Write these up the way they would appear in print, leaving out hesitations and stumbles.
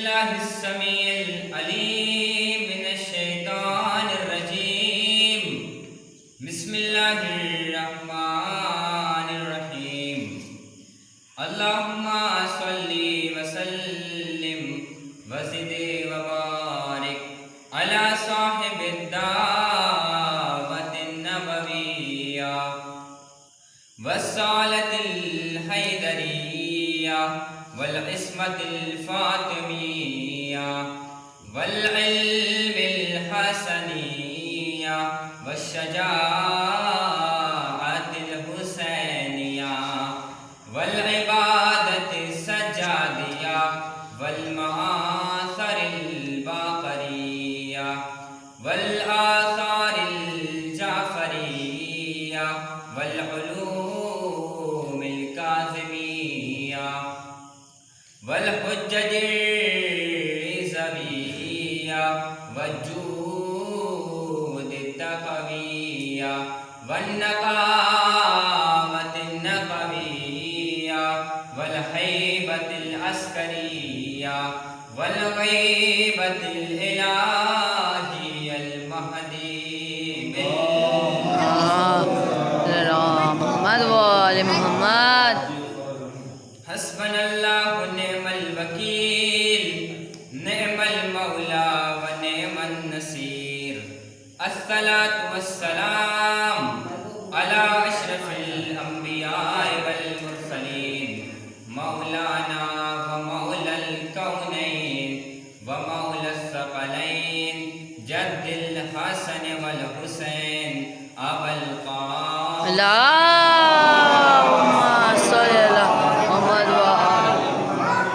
बिस्मिल्लाहिस्समीइल अलीम मिनश्शैतानिर्रजीम बिस्मिल्लाहिर्रहमानिर्रहीम अल्लाहुम्मा सल्ली व सल्लिम व ज़िद व बारिक अला साहिबिद दावतिन नबविय्या वस्सालतिल हैदरिय्या वल इस्मतिल फातिमिय्या वल इल्मिल हसनिय्या वश्शजाअतिल हुसैनिय्या वल इबादतिस सज्जादिय्या वल मआसरिल बाक़रिय्या वल आसारिल जाफ़रिय्या वल उलूमिल काज़िमिय्या वल हुज्जतिर रिज़विय्या वजूदित तक़विय्या वन नक़ावतिन नक़विय्या वल हैबतिल अस्करिय्या वल ग़ैबतिल इलाहियल महदी मोहम्मद वाले मोहम्मद। हस्बनल्लाहु निअमल वकील निअमल मौला व निअमन नसीर। अस्सलातु वस्सलाम अला अशरफिल अंबिया वल मुरसलीन मौलाना व मौलल कौनैन व मौलस सकलैन जद्दिल हसन वल हुसैन अबुल क़ासिम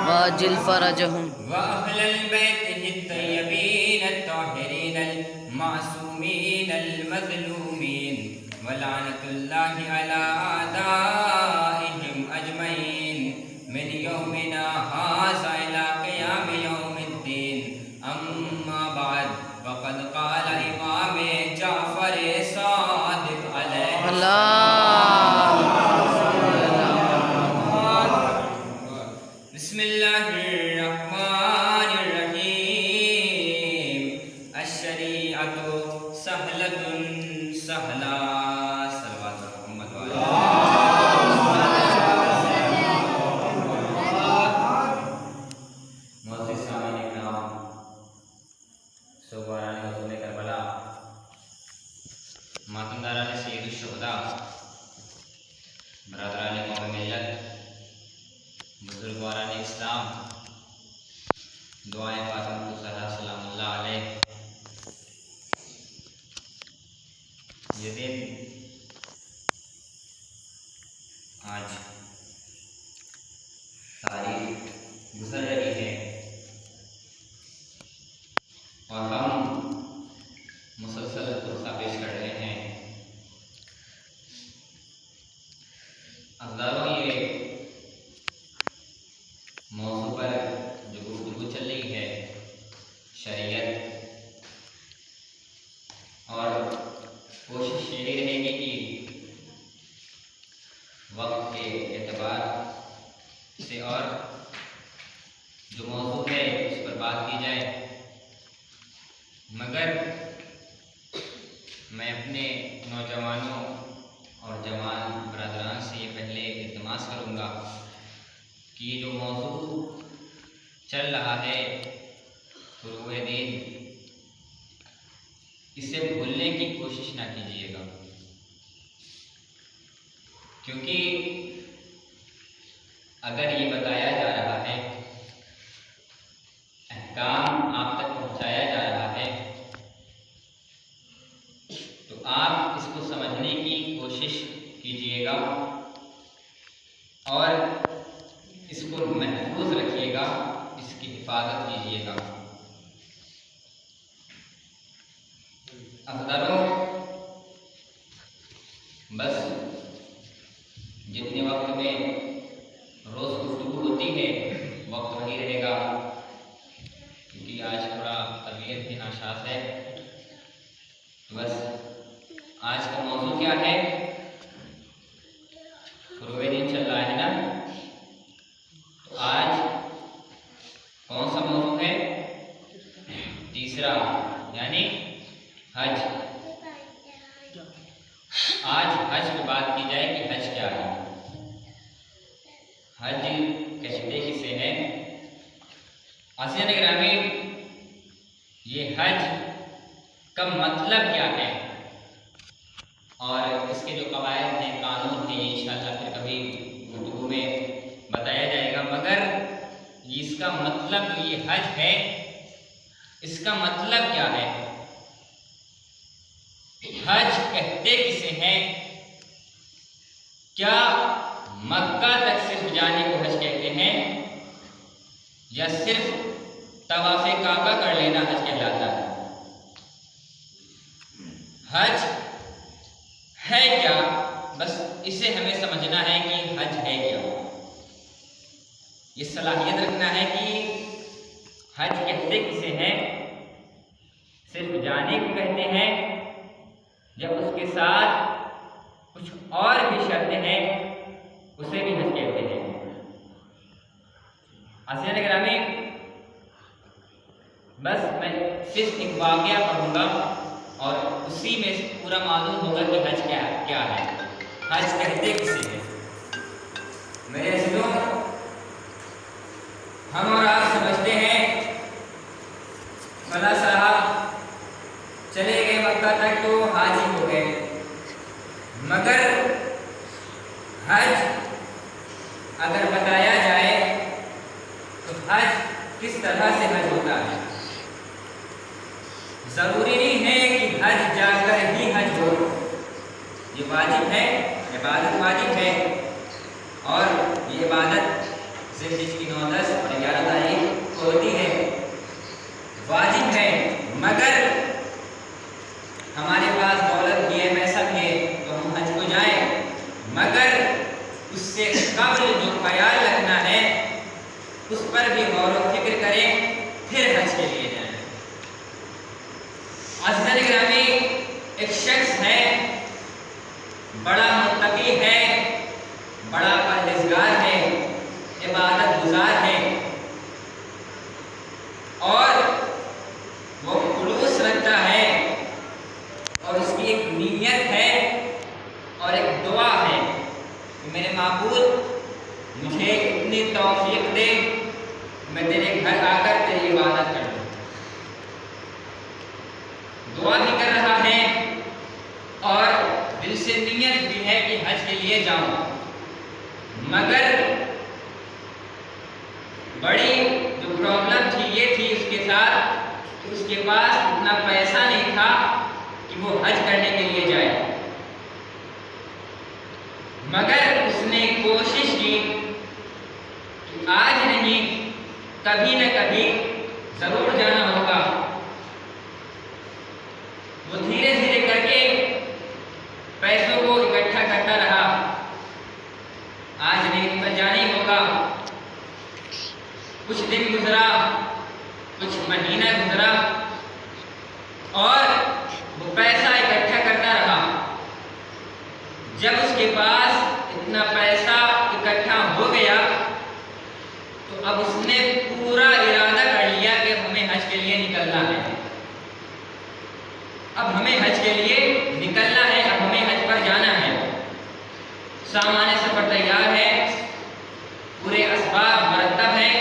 वाजिल फरजहुम व अहलल बैतिहि तय्यबीन अत्ताहिरीन अल-मासूमीन अल-मज़लूमीन व लानतुल्लाहि अला आदाइहिम अजमईन मिन यौमिना हाज़ा इला क़ियाम यौमिद्दीन। अम्मा बाद फ़क़द क़ाल इमाम जाफ़र सादिक़ बिस्मिल्लाहिर्रहमानिर्रहीम अश्शरीअतु सहलतुन सहला सल्लल्लाहु मुहम्मद व मुअज़्ज़िज़ सामीन इकराम सुबहान रसूल करबला मातमदारान सय्यदुश शुहदा बरदरान कौम मिल्लत बुजुर्गवारान इस्लाम दुआएं फातिमा ज़हरा सलामुल्लाह अलैह। ये दिन आज तारीख गुजर रही है और हम मुसलसल पुरसा पेश कर रहे हैं। अज़दारों ये मौजू पर जो गुफ्तगू चल रही है शरीयत, और कोशिश यही रहेगी कि वक्त के एतबार से और जो मौजू है उस पर बात की जाए। मगर मैं अपने नौजवानों और जवान बरदरान से ये पहले इल्तिमास करूँगा कि ये जो मौजू चल रहा है फ़ुरूए दीन, इसे भूलने की कोशिश ना कीजिएगा, क्योंकि अगर ये बताया जा रहा है, अहकाम आप तक पहुँचाया जा रहा है, तो आप इसको समझने की कोशिश कीजिएगा और हिफाजत कीजिएगा। अफसरों, बस जितने वक्त में रोज़ गुफ्तगू होती है वक्त वही रहेगा, क्योंकि आज थोड़ा तबीयत भी नाशाद है। तो बस आज का मौजू क्या है? शुरू दिन चल रहा है ना, तो आज कौन सा मौजू है? तीसरा, यानी हज। आज हज पे बात की जाए कि हज क्या है, हज कहते किसे हैं। अज़ीज़ान गिरामी, ये हज का मतलब क्या है और इसके जो कवायद हैं, कानून हैं, ये इंशाअल्लाह फिर कभी गुफ्तगू में बताया जाएगा। मगर इसका मतलब जो ये हज है, इसका मतलब क्या है? हज कहते किसे हैं? क्या मक्का तक सिर्फ जाने को हज कहते हैं, या सिर्फ तवाफ़े काबा कर लेना हज कहलाता है? हज है क्या? बस इसे हमें समझना है कि हज है क्या। ये सलाहियत रखना है कि हज कहते किसे हैं, सिर्फ जाने को कहते हैं, जब उसके साथ कुछ और भी शर्तें हैं उसे भी हज कहते हैं। अज़ीज़ान गिरामी, बस मैं सिर्फ एक वाक़या पढ़ूंगा और उसी में पूरा मालूम होगा कि हज क्या है, हज कहते किसे हैं। मेरे अज़ीज़ों, हम और आप समझते हैं फला साहब चले गए मक्का तक तो हाजी हो गए, मगर हज अगर बताया जाए तो हज किस तरह से हज होता है। ज़रूरी नहीं है कि हज जाकर ही हज हो, ये वाजिब है, इबादत वाजिब है, और ये इबादत ज़िलहिज की 9, 10 और 11 तारीख को होती है, वाजिब है। मगर हमारे पास दौलत भी है, पैसा भी है, तो हम हज को जाएं, मगर उससे कब्ल जो ख्याल रखना है उस पर भी गौर व फिक्र करें, फिर हज के लिए जाएं। अज़ीज़ान गिरामी, एक शख्स है, बड़ा मुत्तकी है, बड़ा परहेज़गार है, इबादत गुजार है, और वो खुलूस रखता है, और उसकी एक नीयत है और एक दुआ है कि मेरे माबूद मुझे इतनी तौफीक दे, मैं तेरे घर आकर तेरी इबादत करूं। दुआ भी कर रहा है और दिल से नीयत भी है कि हज के लिए जाऊं, मगर बड़ी जो प्रॉब्लम थी ये थी उसके साथ कि उसके पास इतना पैसा नहीं था कि वो हज करने के लिए जाए। मगर उसने कोशिश की कि आज नहीं कभी न कभी जरूर जाना होगा। वो धीरे धीरे करके पैसों को इकट्ठा करता रहा, आज नहीं तो कल जाना ही होगा। कुछ दिन गुजरा, कुछ महीना गुजरा, और वो पैसा इकट्ठा करता रहा। जब उसके पास इतना पैसा इकट्ठा हो गया तो अब उसने पूरा इरादा कर लिया कि हमें हज के लिए निकलना है। अब हमें हज के लिए निकलना है, अब हमें हज पर जाना है। सामान सफर तैयार है, पूरे असबाब मरतब है।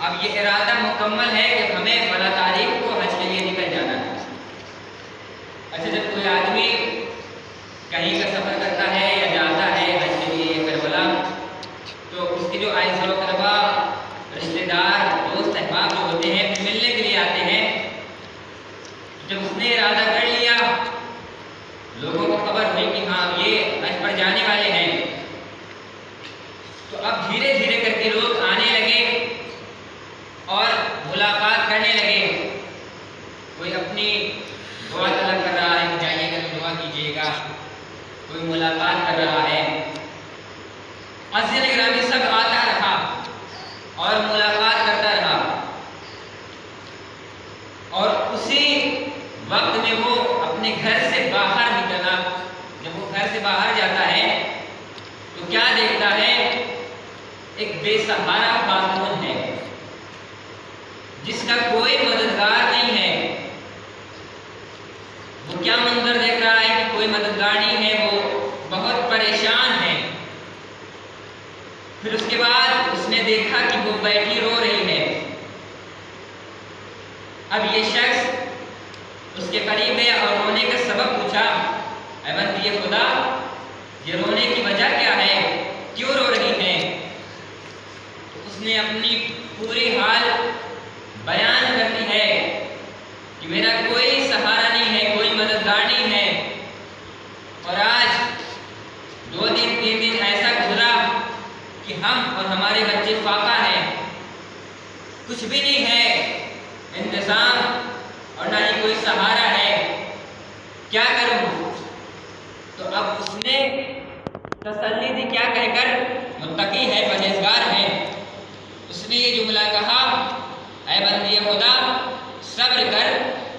अब ये इरादा मुकम्मल है कि हमें फला तारीख को हज के लिए निकल जाना है। अच्छा, जब कोई आदमी कहीं का सफ़र करता है या जाता है हज के लिए करबला, तो उसके जो आइज़ करबा रिश्तेदार दोस्त अहबाब जो होते हैं मिलने के लिए आते हैं। जब उसने इरादा कर लिया, लोगों को खबर हुई कि हाँ ये हज पर जाने वाले हैं, तो अब धीरे धीरे करके लोग आने लगे। बेसहारा खातून है, जिसका कोई मददगार नहीं है। वो क्या मंजर देख रहा है कि कोई मददगार नहीं है, वो बहुत परेशान है। फिर उसके बाद उसने देखा कि वो बैठी रो रही है। अब ये शख्स उसके करीब गया और रोने का सबब पूछा। ऐ बंदे खुदा, ये रोने की वजह क्या है, क्यों रो रही है? तो उसने अपनी पूरी हाल बयान कर दी है कि मेरा कोई सहारा नहीं है, कोई मददगार नहीं है, और आज 2 दिन 3 दिन ऐसा गुजरा कि हम और हमारे बच्चे फाका हैं, कुछ भी नहीं है इंतजाम और ना ही कोई सहारा है, क्या करूं? तो अब उसने तसल्ली दी, क्या कहकर, मुत्तकी है, परहेजगार है। उसने ये जुमला कहा, ऐ बंदे खुदा, सब्र कर,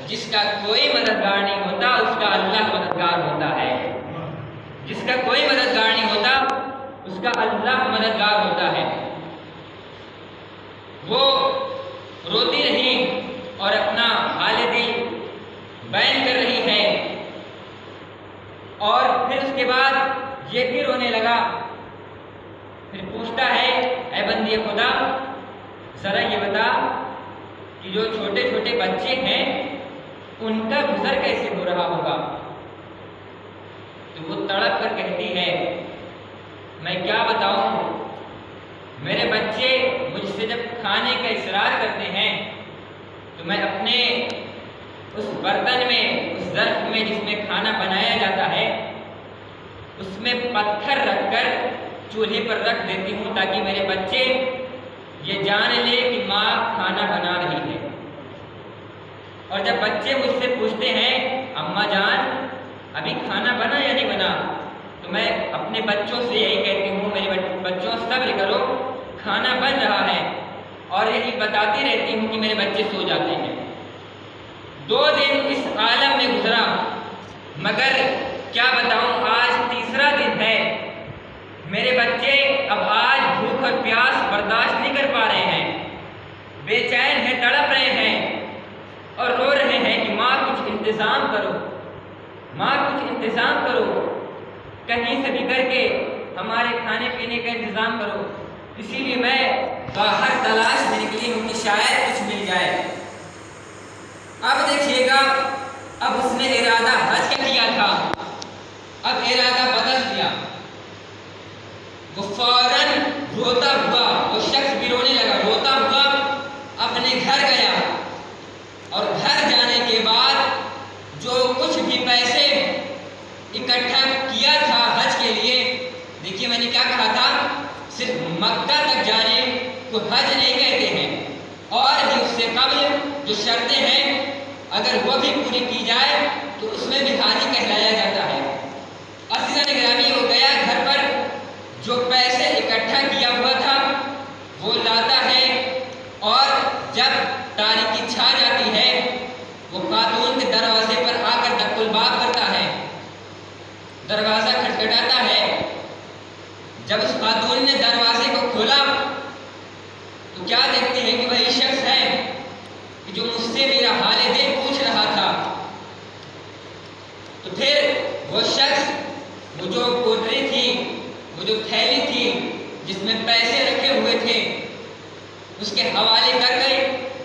जिसका कोई मददगार नहीं होता उसका अल्लाह मददगार होता है। जिसका कोई मददगार नहीं होता उसका अल्लाह मददगार होता है। वो रोती रही और अपना हाल दिल बयान कर रही है, और फिर उसके बाद ये भी रोने लगा। फिर पूछता है, ऐ बंदे खुदा, जरा ये बता कि जो छोटे छोटे बच्चे हैं उनका गुजर कैसे हो रहा होगा? तो वो तड़प कर कहती है, मैं क्या बताऊं, मेरे बच्चे मुझसे जब खाने का इसरार करते हैं तो मैं अपने उस बर्तन में, उस ज़र्फ़ में जिसमें खाना बनाया जाता है, उसमें पत्थर रखकर चूल्हे पर रख देती हूँ ताकि मेरे बच्चे ये जान ले कि माँ खाना बना रही है। और जब बच्चे मुझसे पूछते हैं, अम्मा जान अभी खाना बना या नहीं बना, तो मैं अपने बच्चों से यही कहती हूँ, मेरे बच्चों सब्र करो, खाना बन रहा है, और यही बताती रहती हूँ कि मेरे बच्चे सो जाते हैं। 2 दिन इस आलम में गुजरा, मगर क्या बताऊँ, आज तीसरा दिन है। मेरे बच्चे अब आज भूख और प्यास बर्दाश्त नहीं कर पा रहे हैं, बेचैन हैं, तड़प रहे हैं और रो रहे हैं कि माँ कुछ इंतज़ाम करो, माँ कुछ इंतज़ाम करो, कहीं से भी करके हमारे खाने पीने का इंतज़ाम करो। इसीलिए मैं बाहर तलाश में निकली हूँ कि शायद कुछ मिल जाए। अब देखिएगा, अब उसने इरादा हज का किया था, अब इरादा बदल दिया। वो फौरन रोता हुआ, वो शख्स भी रोने लगा, रोता हुआ अपने घर गया, और घर जाने के बाद जो कुछ भी पैसे इकट्ठा किया था हज के लिए, देखिए मैंने क्या कहा था, सिर्फ मक्का तक जाने को हज नहीं कहते हैं, और भी उससे कबल जो शर्तें हैं अगर वो भी पूरी की जाए तो उसमें भी हाजी कहलाया जाता है। अज़ीज़ान गिरामी, वो गया घर पर, जो पैसे इकट्ठा किया हुआ था वो लाता है, और जब तारीकी छा जाती है वो खातून के दरवाजे पर आकर दक्कुलबाब करता है, दरवाज़ा खटखटाता है। जब उस खातून ने दरवाजे को खोला तो क्या देखते हैं कि वही शख्स है कि जो मुझसे मेरा हाल दिल पूछ रहा था। तो फिर वो शख्स, वो जो कोटरी थी, वो जो थैली थी जिसमें पैसे रखे हुए थे, उसके हवाले कर गए,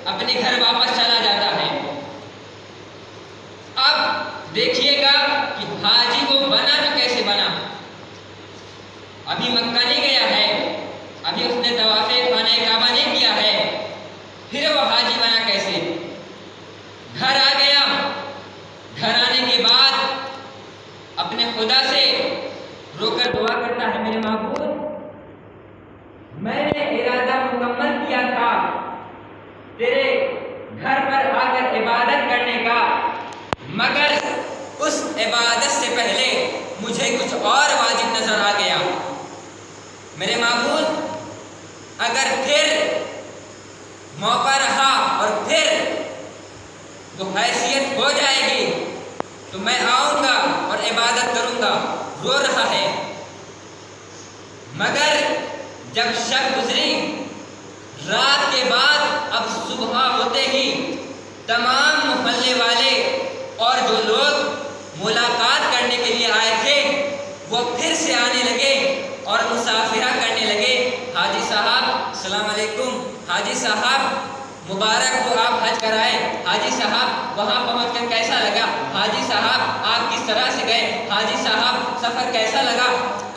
अपने घर वापस चला जाता है। अब देखिएगा कि हाजी वो बना तो कैसे बना। अभी मक्का नहीं गया है, अभी उसने तवाफ़े खाने काबा नहीं किया है, फिर वो हाजी बना कैसे? घर आ गया, घर आने के बाद अपने खुदा से रोकर दुआ करता है, मेरे माबूद, मैंने इरादा मुकम्मल किया था तेरे घर पर आकर इबादत करने का, मगर उस इबादत से पहले मुझे कुछ और वाजिब नजर आ गया। मेरे माबूद, अगर फिर मौका रहा और फिर वो हैसियत हो जाएगी तो मैं आऊँगा और इबादत करूँगा। रो रहा है, मगर जब शब गुजरी रात के बाद अब सुबह होते ही तमाम मोहल्ले वाले और जो लोग मुलाकात करने के लिए आए थे वो फिर से आने लगे और मुसाफिरा करने लगे। हाजी साहब सलाम अलैकुम, हाजी साहब मुबारक हो आप हज कराए, हाजी साहब वहाँ पहुँचकर कैसा लगा, हाजी साहब आप किस तरह से गए, हाजी साहब सफ़र कैसा लगा।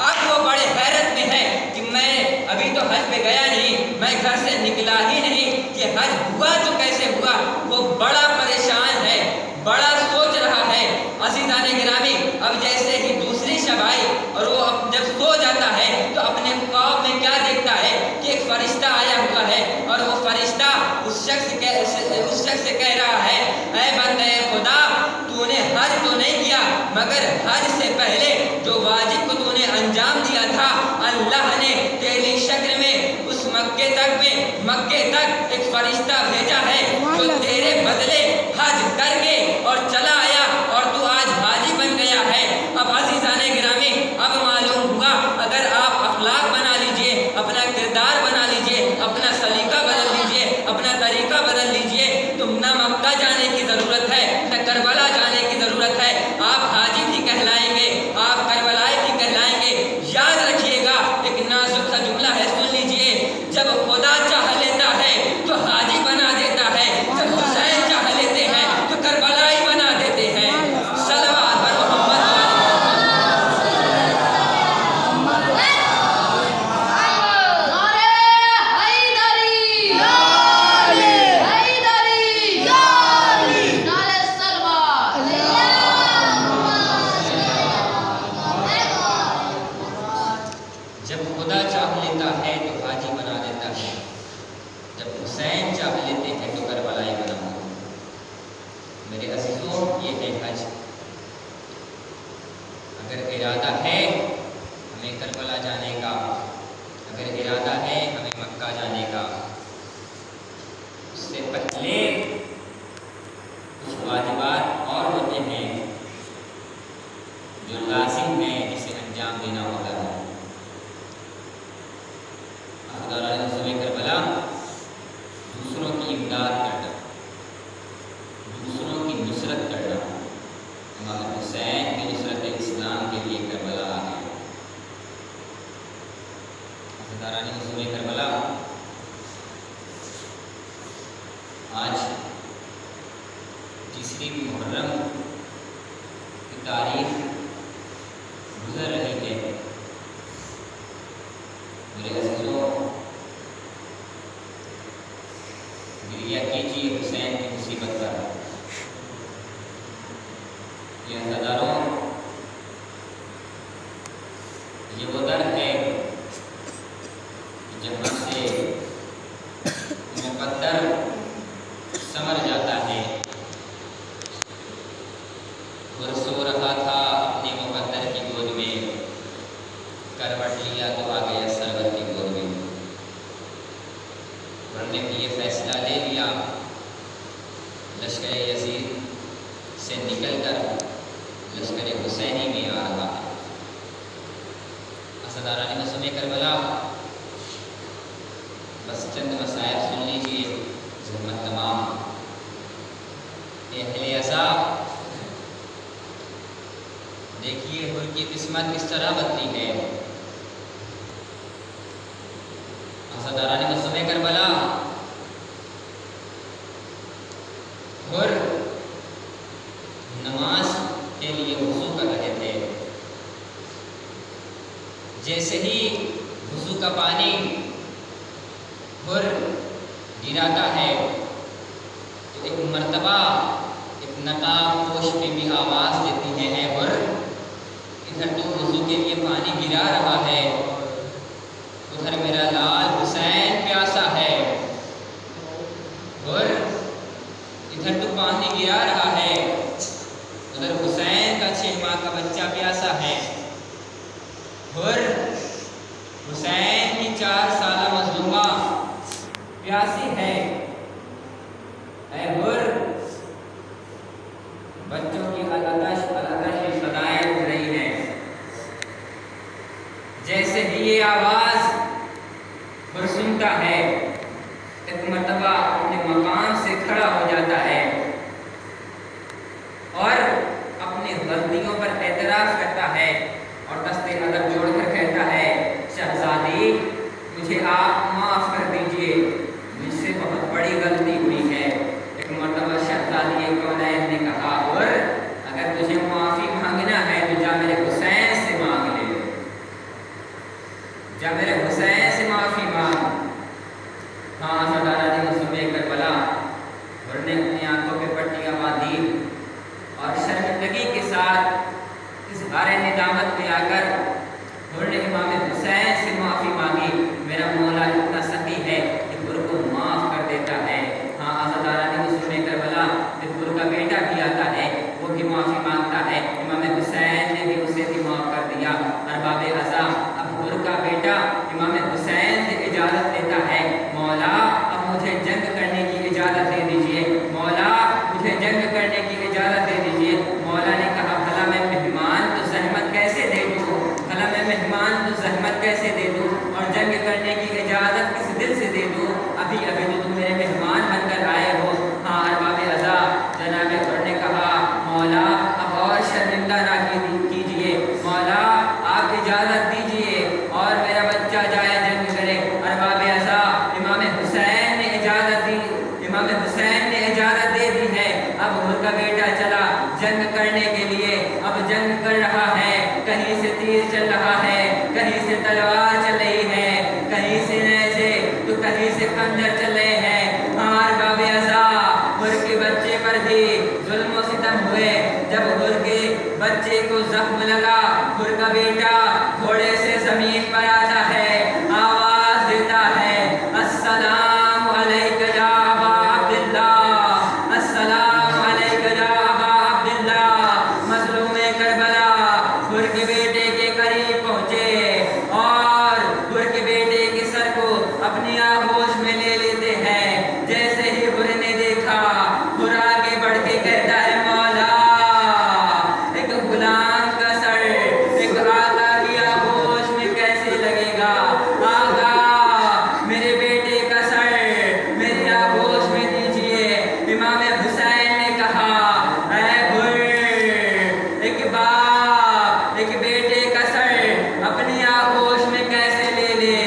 अब वो बड़े हैरत में है कि मैं अभी तो हज पे गया नहीं, मैं घर से निकला ही नहीं, कि हज हुआ तो कैसे हुआ। वो बड़ा परेशान है, बड़ा सोच रहा है। अज़ीज़ाने गिरामी, अब जैसे ही दूसरी शब आई और वो जब सो जाता है तो अपने ख्वाब में क्या देखता है कि एक फरिश्ता आया हुआ है और वो फरिश्ता उस शख्स से कह रहा है, ऐ बंदे खुदा, तूने हज तो नहीं किया मगर हज से पहले जो वाजिब को तूने अंजाम दिया था, अल्लाह ने तेरी शक्ल में उस मक्के तक एक फरिश्ता भेजा है जो तेरे बदले हज करके और चला आया और तू आज हाजी बन गया है। अब अज़ीज़ाने गिरामी, अब मालूम हुआ अगर आप अखलाक बना लीजिए, अपना किरदार बना लीजिए, अपना सलीका बदल लीजिए, अपना तरीका बदल लीजिए, तो न मक्का जाने की ज़रूरत है न करबला जाने की ज़रूरत है। आप हाजी भी कहलाएंगे, आप करबलाई भी कहलाएंगे। याद रखिएगा, एक नाजुक सा जुमला है, सुन लीजिए। जब खुदा चाह लेता है तो हाजी बना देता है, जब हुसैन चाह लेते हैं तो करबलाई बना देते हैं। सलवात पर मोहम्मद। जब खुदा चाह लेता है तो हाजी बना देता है, जब हुसैन चाह लेते हैं तो करबलाई बना देता है। मेरे अज़ीज़ों, ये है हज। अगर इरादा है हमें करबला जाने का, अगर इरादा है हमें मक्का जाने का, उससे पहले कुछ वाजिबात और होते हैं जो लाजिम है, जिसे अंजाम देना होता है। करबला दूसरों की इमदाद करना, दूसरों की नुसरत करना। इमाम हुसैन की नुसरत इस्लाम के लिए करबला आ गया। करबला आज तीसरी मुहर्रम की तारीख गुजर रही है। मेरे अज़ीज़ों, गिरिया कीजिए हुसैन की मुसीबत पर। ये हज़ारों, ये वो दर है जहाँ से मुक़द्दर समर जाता है। और सो रहा था अपने मुक़द्दर की गोद में, करवट लिया तो आ गया सरवर की गोद में। उन्होंने भी ये फैसला ले लिया, लश्कर यजीद से निकलकर लश्कर हुसैनी में आ रहा है। असदारानी मसूम करबला, बस चंद मसाइल सुन लीजिए, ज़हमत तमाम। अहले अज़ाब, देखिए उनकी किस्मत किस तरह बदली है। असदारानी मसूम करबला और नमाज के लिए वज़ू कर रहे थे। जैसे ही वज़ू का पानी और गिराता है तो एक मर्तबा एक नकाब पोश भी आवाज़ देती है, और इधर तो वज़ू के लिए पानी गिरा रहा है, उधर मेरा लाल हुसैन प्यासा है, और इधर तो पानी गिरा रहा है, उधर हुसैन का 6 माह का बच्चा प्यासा है, और हुसैन की 4 साला मज़लूमा प्यासी है। और बच्चों की अलग सदाएं उठ रही हैं। जैसे ही ये आवाज़ और सुनता है बड़ी गलती हुई है। एक मर्तबा शहजादी कौनैन ने कहा, और अगर तुझे माफ़ी मांगना है तो जा मेरे हुसैन से मांग ले, जा मेरे हुसैन से माफ़ी मांग। हाँ, सरदारा जी मुसलमान करबला और ने अपनी आंखों पे पट्टियाँ बांधी और शर्मिंदगी के साथ इस बारे निदामत में आकर उन्होंने इमाम हुसैन से माफ़ी मांगी। मेरा मौला इतना सखी है कि गुर को माफ़ कर देता है। हाँ, सरदारा जी मुसलमान करबला जब गुर का बेटा भी आता है वो भी माफ़ी मांगता है। इमाम हुसैन ने भी उसे भी माफ़ कर दिया। अरबाब अज़ा अब गुर का बेटा इमाम हुसैन से इजाज़त लेता है, मौला अब मुझे जंग करने की इजाज़त दे दीजिए, मौला मुझे जंग करने की इजाज़त दे दीजिए। मौला ने कहा, भला मैं मेहमान तो ज़हमत कैसे दे दूँ, भला मैं मेहमान तो ज़हमत कैसे दे दूँ और जंग करने की इजाज़त किस दिल से दे दूँ, अभी अभी तो तुम मेरे मेहमान बनकर आए हो। हाँ, अरबाब अज़ा जनाब गुर ने कहा, मौला अब और शर्मिंदा ना कीजिए, मौला आप इजाज़त दीजिए और मेरा बच्चा जाए जंग करे। अरबाब अज़ा इमाम हुसैन ने इजाज़त दी, इमाम हुसैन ने इजाज़त दे दी है। अब गुर का बेटा चला जंग करने के लिए, अब जंग कर रहा है, कहीं से तीर चल रहा है, कहीं से तलवार चल रही है, कहीं से नेज़े तो कहीं से खंजर चल रहे हैं। हाँ, अरबाब अज़ा गुर के बच्चे पर भी जुल्म और सितम हुए। जब गुर के बच्चे को जख्म लगा, गुर का बेटा घोड़े से जमीन पर आता है, आवाज देता है, अस्सलाम अलैका या अबा अब्दुल्लाह, अस्सलाम अलैका या अबा अब्दुल्लाह। मज़लूम करबला गुर के बेटे के करीब पहुँचे और गुर के बेटे के सर को अपनी आगोश में ले लेते हैं। जैसे ही गुर ने देखा, गुर आगे बढ़ के कहता है, मौला एक गुलाम का सर एक आका की आगोश में कैसे लगेगा, आका मेरे बेटे का सर मेरी आगोश में दीजिए। इमाम हुसैन ने कहा, ऐ गुर, एक बाप एक बेटे का सर अपनी आगोश में कैसे ले ले।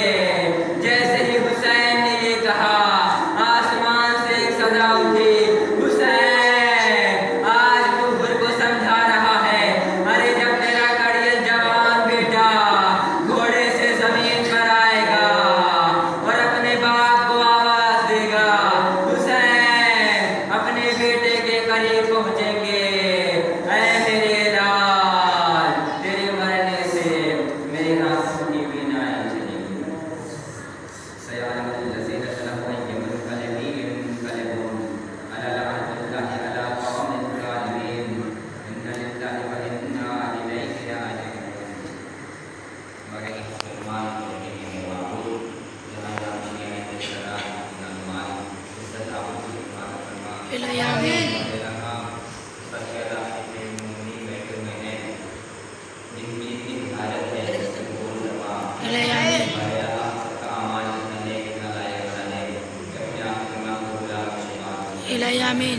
जैसे ही हुसैन ने ये कहा, आसमान से एक सदा उठी, हुसैन आज तू गुर को समझा रहा है। अरे जब तेरा कड़ियल जवान बेटा घोड़े से जमीन पर आएगा और अपने बाप को आवाज देगा, हुसैन अपने बेटे के करीब पहुंचेंगे, ऐ मेरे लाल तेरे मरने से मेरी आंखों की बीनाई चलेगी। सयालमुल लज़ीना सलफ़ू यमुनक़लिबीन मुनक़लिबून अला लअनतुल्लाहि अला क़ौमिल ज़ालिमीन इन्ना लिल्लाहि व इन्ना इलैहि राजिऊन। मगर मुसलमान के माबूद जनाब अमीर सलाम नमाज इज्जत आबरू फरमा आमीन। सच्चा के मुनी बैठे हुए हैं जिनकी इतनी भारत है बोल समा आमीन। का आमान करने का लायक बनाने अपने आप को बुला आमीन।